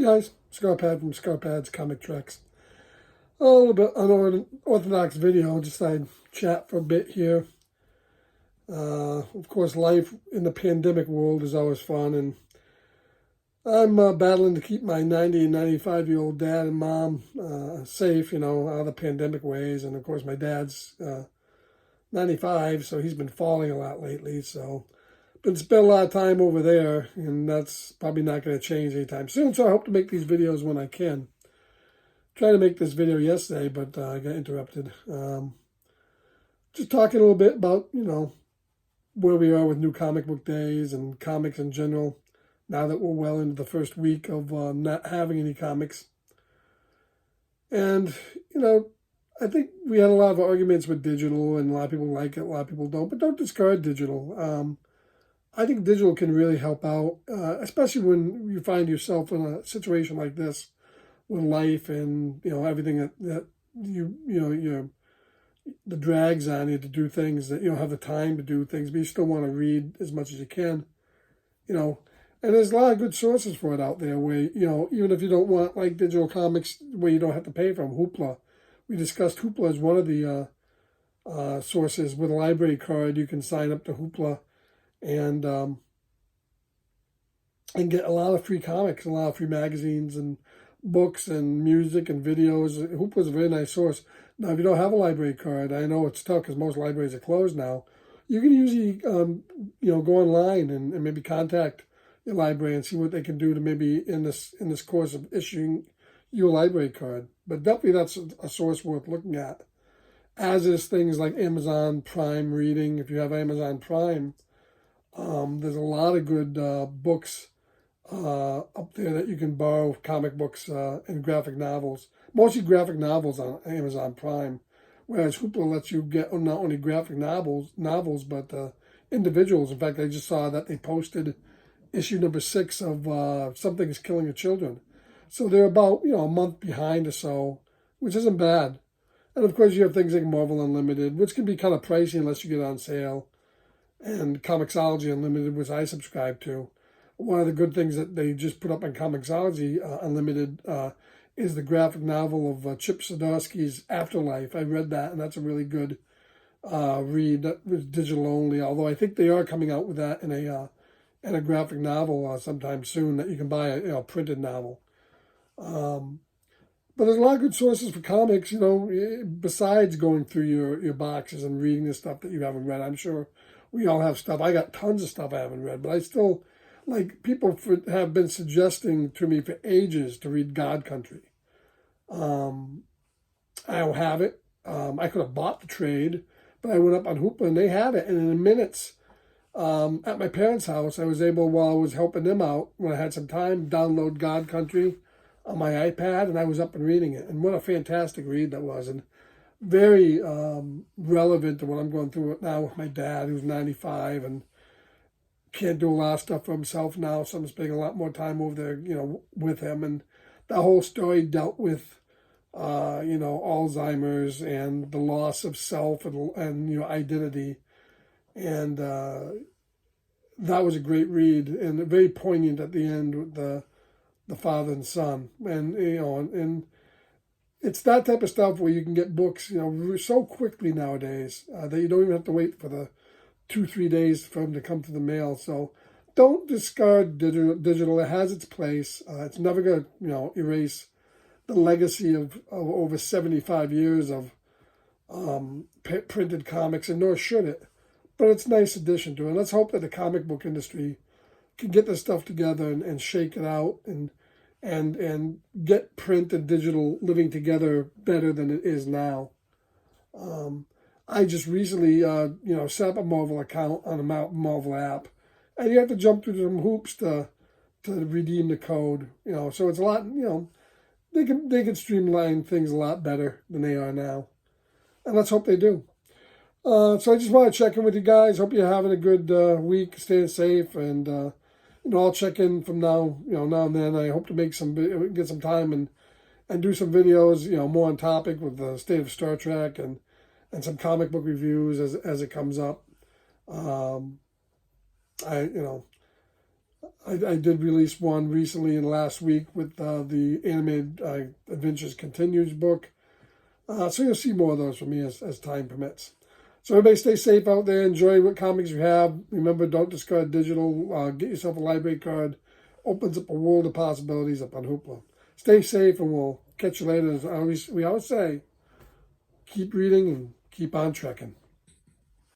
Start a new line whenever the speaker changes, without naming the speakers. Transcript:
Hey guys, Scarpad from Scarpad's Comic Treks. A little bit unorthodox video, just I'd chat for a bit here. Of course, life in the pandemic world is always fun, and I'm battling to keep my 90 and 95-year-old dad and mom safe, out of the pandemic ways. And of course, my dad's 95, so he's been falling a lot lately, so been spending a lot of time over there, and that's probably not going to change anytime soon. So I hope to make these videos when I can. Tried to make this video yesterday, but I got interrupted. Just talking a little bit about, where we are with New Comic Book Days and comics in general, now that we're well into the first week of not having any comics. And, I think we had a lot of arguments with digital, and a lot of people like it, a lot of people don't, but don't discard digital. I think digital can really help out, especially when you find yourself in a situation like this with life and, everything that the drags on you to do things that you don't have the time to do things, but you still want to read as much as you can, and there's a lot of good sources for it out there where, even if you don't want like digital comics where you don't have to pay for them. Hoopla. We discussed Hoopla as one of the sources. With a library card, you can sign up to Hoopla and get a lot of free comics, a lot of free magazines and books and music and videos. Hoopla's a very nice source. Now, if you don't have a library card, I know it's tough because most libraries are closed now. You can usually, go online and maybe contact your library and see what they can do to maybe in this course of issuing you a library card. But definitely that's a source worth looking at. As is things like Amazon Prime Reading. If you have Amazon Prime, there's a lot of good books up there that you can borrow, comic books and graphic novels. Mostly graphic novels on Amazon Prime, whereas Hoopla lets you get not only graphic novels, but individuals. In fact, I just saw that they posted issue number 6 of Something is Killing Your Children. So they're about, a month behind or so, which isn't bad. And of course, you have things like Marvel Unlimited, which can be kind of pricey unless you get on sale, and Comixology Unlimited, which I subscribe to. One of the good things that they just put up on Comixology Unlimited is the graphic novel of Chip Zdarsky's Afterlife. I read that, and that's a really good read. That was digital only, although I think they are coming out with that in a graphic novel sometime soon that you can buy a printed novel. But there's a lot of good sources for comics, besides going through your boxes and reading the stuff that you haven't read. I'm sure we all have stuff. I got tons of stuff I haven't read, but I still, people have been suggesting to me for ages to read God Country. I don't have it. I could have bought the trade, but I went up on Hoopla and they had it. And in minutes, at my parents' house, I was able, while I was helping them out, when I had some time, download God Country on my iPad, and I was up and reading it. And what a fantastic read that was, and very relevant to what I'm going through now with my dad, who's 95 and can't do a lot of stuff for himself now, so I'm spending a lot more time over there, with him. And that whole story dealt with, Alzheimer's and the loss of self and identity. And that was a great read and very poignant at the end with the father and son. And, and it's that type of stuff where you can get books, so quickly nowadays that you don't even have to wait for the 2-3 days for them to come through the mail. So don't discard digital. It has its place. It's never going to, erase the legacy of over 75 years of printed comics, and nor should it. But it's a nice addition to it. And let's hope that the comic book industry can get this stuff together and shake it out and get print and digital living together better than it is now. I just recently, set up a Marvel account on a Marvel app, and you have to jump through some hoops to redeem the code. So it's a lot. They can streamline things a lot better than they are now, and let's hope they do. So I just want to check in with you guys. Hope you're having a good week, staying safe, and I'll check in from now and then. I hope to get some time and do some videos, more on topic with the state of Star Trek and some comic book reviews as it comes up. I did release one recently in last week with the animated Adventures Continues book. So you'll see more of those from me as time permits. So everybody stay safe out there. Enjoy what comics you have. Remember, don't discard digital. Get yourself a library card. Opens up a world of possibilities up on Hoopla. Stay safe, and we'll catch you later. As we always say, keep reading and keep on trekking.